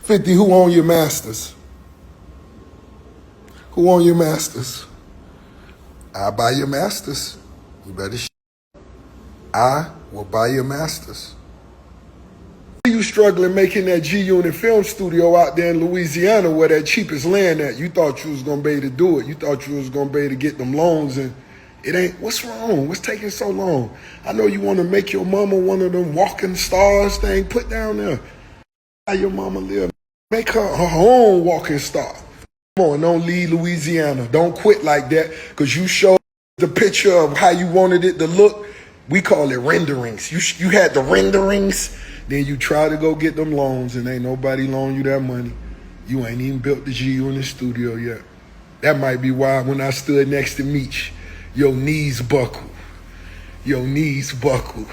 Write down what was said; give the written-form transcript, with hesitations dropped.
50, who own your masters? Who own your masters? I buy your masters. You better I will buy your masters. You struggling making that G-Unit film studio out there in Louisiana where that cheapest land at. You thought you was going to be able to do it. You thought you was going to be able to get them loans, and it ain't. What's wrong? What's taking so long? I know you want to make your mama one of them walking stars thing. Put down there. How your mama live. Make her own walking star. Come on, don't leave Louisiana. Don't quit like that because you showed the picture of how you wanted it to look. We call it renderings. You had the renderings, then you try to go get them loans, and ain't nobody loan you that money. You ain't even built the G-Unit studio yet. That might be why when I stood next to Meech, your knees buckled. Your knees buckled.